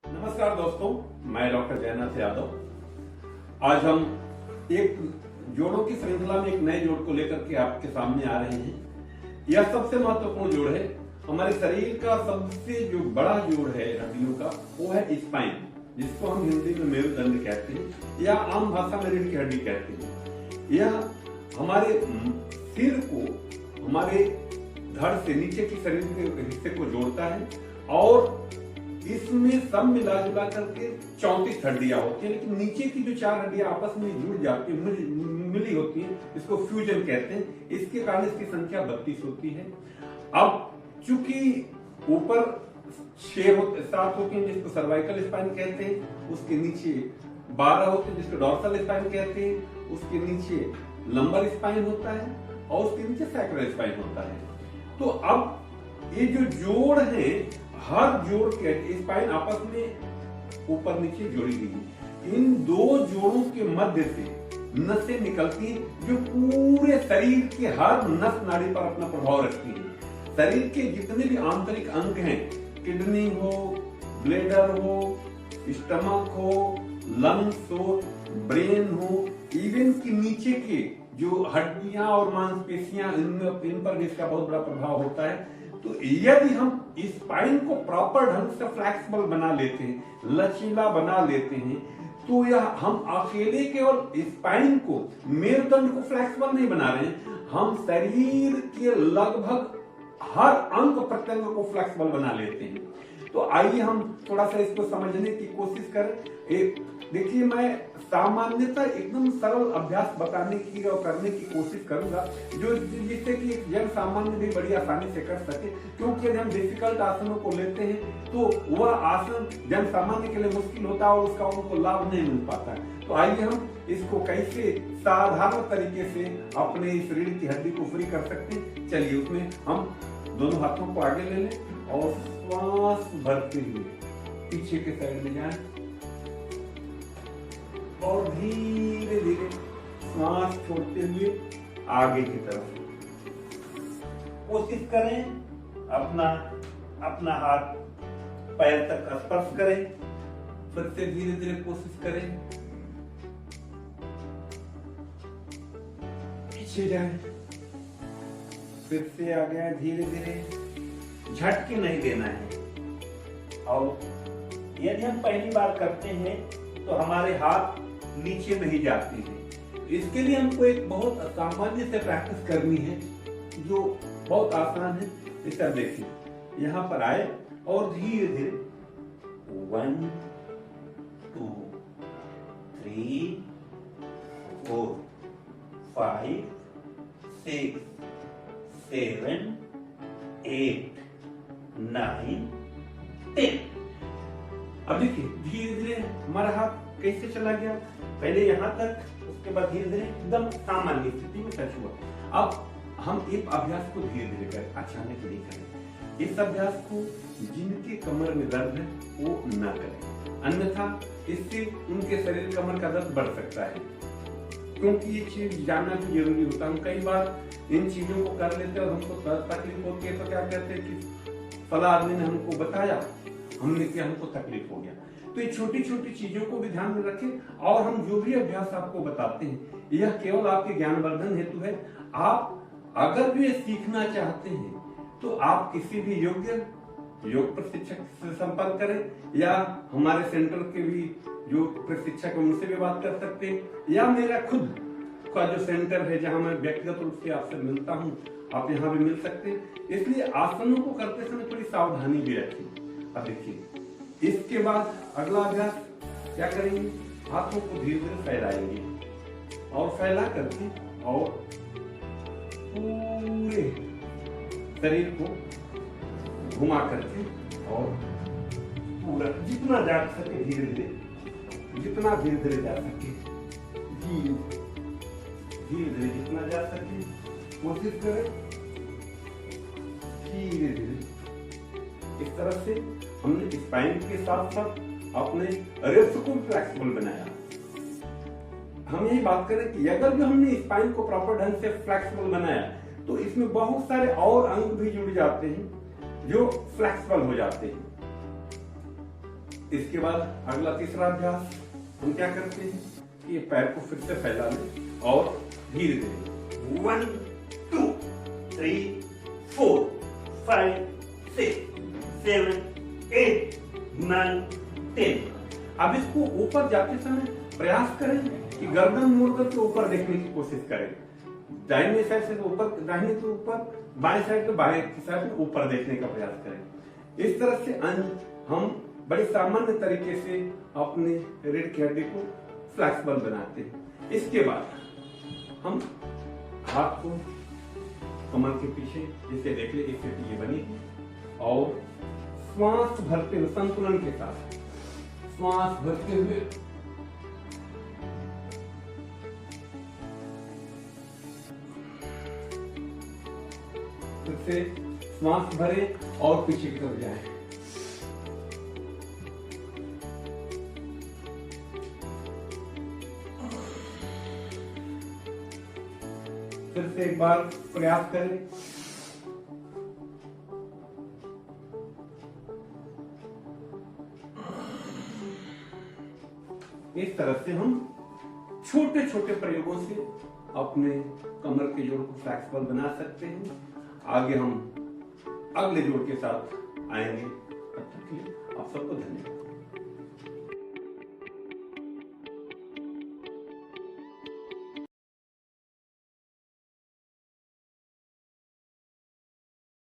नमस्कार दोस्तों, मैं डॉक्टर जयनाथ यादव। आज हम एक जोड़ों की श्रृंखला में एक नए जोड़ को लेकर के आपके सामने आ रहे हैं। यह सबसे महत्वपूर्ण जोड़ है। हमारे शरीर का सबसे जो बड़ा जोड़ है हड्डियों का, वो है स्पाइन, जिसको हम हिंदी में मेरुदंड कहते हैं या आम भाषा में रीढ़ की हड्डी कहते हैं। यह हमारे सिर को हमारे धड़ से नीचे की शरीर के हिस्से को जोड़ता है और इसमें सब मिला जुला करके 34 हड्डियां होती हैं, लेकिन नीचे की जो 4 हड्डियां आपस में जुड़ जाती है, मिली होती हैं, इसको फ्यूजन कहते हैं। इसके कारण इसकी संख्या 32 होती है। अब चूंकि ऊपर 7 होती हैं जिसको सर्वाइकल स्पाइन कहते हैं, उसके नीचे 12 होते हैं जिसको डॉर्सल स्पाइन कहते हैं, उसके नीचे लंबर स्पाइन होता है और उसके नीचे सैक्रल स्पाइन होता है। तो अब ये जो जोड़ है, हर जोड़ के स्पाइन आपस में ऊपर नीचे जोड़ी गई है। इन दो जोड़ों के मध्य से नसें निकलती हैं जो पूरे शरीर के हर नस नाड़ी पर अपना प्रभाव रखती हैं। शरीर के जितने भी आंतरिक अंग हैं, किडनी हो, ब्लैडर हो, स्टमक हो, लंग्स हो, ब्रेन हो, इवन की नीचे के जो हड्डियां और मांसपेशियां, इन पर भी इसका बहुत बड़ा प्रभाव होता है। तो यदि हम स्पाइन को प्रॉपर ढंग से फ्लेक्सिबल बना लेते हैं, लचीला बना लेते हैं, तो यह हम अकेले केवल स्पाइन को, मेरुदंड को फ्लेक्सिबल नहीं बना रहे हैं, हम शरीर के लगभग हर अंग प्रत्यंग को फ्लेक्सिबल बना लेते हैं। तो आइए हम थोड़ा सा इसको समझने की कोशिश करें। देखिए, मैं सामान्यतः एकदम सरल अभ्यास बताने की और करने की कोशिश करूंगा, जो जिससे कि जन सामान्य भी बड़ी आसानी से कर सके। क्योंकि यदि हम डिफिकल्ट आसनों को लेते हैं तो वह आसन जन सामान्य के लिए मुश्किल होता है और उसका उनको लाभ नहीं मिल पाता है। तो आइए हम इसको कैसे साधारण तरीके से अपने इस रीढ़ की हड्डी को फ्री कर सकते हैं। चलिए, उसमें हम दोनों हाथों को आगे ले लें और श्वास भरते हुए पीछे के साइड में जाएं और धीरे धीरे श्वास छोड़ते हुए आगे की तरफ कोशिश करें। अपना हाथ पैर तक स्पर्श करें, फिर से धीरे धीरे कोशिश करें, पीछे जाएं, फिर से आ गया, धीरे धीरे, झटके नहीं देना है। और यदि हम पहली बार करते हैं तो हमारे हाथ नीचे नहीं जाते हैं। इसके लिए हमको एक बहुत सामान्य से प्रैक्टिस करनी है जो बहुत आसान है। इसे देखिए, यहाँ पर आए और धीरे धीरे 1 2 3 4 5 6 7 8 9 10। अब देखिए, धीरे धीरे हमारा हाथ कैसे चला गया, पहले यहाँ तक, उसके बाद धीरे धीरे एकदम सामान्य स्थिति में टच हुआ। अब हम एक अभ्यास को धीरे धीरे करें, अचानक नहीं करें। इस अभ्यास को जिनके कमर में दर्द है वो न करें, अन्यथा इससे उनके शरीर कमर का दर्द बढ़ सकता है। क्योंकि ये चीज जानना भी जरूरी होता है। हम कई बार इन चीजों को कर लेते हैं और हमको तकलीफ होती है, तो क्या कहते हैं कि फला आदमी ने हमको बताया, हमने किया, हमको तकलीफ हो गया। तो ये छोटी छोटी चीजों को भी ध्यान में रखें। और हम जो भी अभ्यास आपको बताते हैं, यह केवल आपके ज्ञानवर्धन हेतु है। आप अगर भी ये सीखना चाहते हैं तो आप किसी भी योग्य योग प्रशिक्षक से संपर्क करें, या हमारे सेंटर के भी जो प्रशिक्षक है उनसे भी बात कर सकते हैं, या मेरा खुद का जो सेंटर है जहां मैं व्यक्तिगत रूप से आपसे मिलता हूं, आप यहाँ भी मिल सकते हैं। इसलिए आसनों को करते समय थोड़ी सावधानी भी रखें। अब देखिए, इसके बाद अगला अभ्यास क्या करेंगे, हाथों को धीरे धीरे फैलाएंगे और फैला करके और पूरे शरीर को घुमा करके और पूरा जितना जा सके धीरे धीरे, जितना धीरे धीरे जा सके, धीरे धीरे जितना जा सके कोशिश करें। धीरे धीरे इस तरह से हमने स्पाइन के साथ साथ अपने रिब्स को फ्लेक्सिबल बनाया। हम यही बात करें कि अगर भी हमने स्पाइन को प्रॉपर ढंग से फ्लेक्सिबल बनाया तो इसमें बहुत सारे और अंग भी जुड़ जाते हैं जो फ्लेक्सिबल हो जाते हैं। इसके बाद अगला तीसरा अभ्यास हम क्या करते हैं कि ये पैर को फिर से फैला लें और धीरे धीरे 1 2 3 4 5 6 7 8 9 10। अब इसको ऊपर जाते समय प्रयास करें कि गर्दन मोड़ करके ऊपर देखने की कोशिश करें। दाहिने साइड से ऊपर, दाहिने से ऊपर, बाएं साइड से बाएं की साइड में ऊपर देखने का प्रयास करें। इस तरह से हम बड़े सामान्य तरीके से अपने रीढ़ की हड्डी को फ्लेक्सिबल बनाते हैं। इसके बाद हम हाथ को कमर के पीछे, जिसे देख ले इससे ये बनी है, और श्वास भरते हुए संतुलन के साथ श्वास भरते हुए फिर से श्वास भरे और पीछे की तरफ जाएं। फिर से एक बार प्रयास करें। इस तरह से हम छोटे छोटे प्रयोगों से अपने कमर के जोड़ को फ्लेक्सिबल बना सकते हैं। आगे हम अगले जोड़ के साथ आएंगे। तब तक के लिए आप सबको धन्यवाद।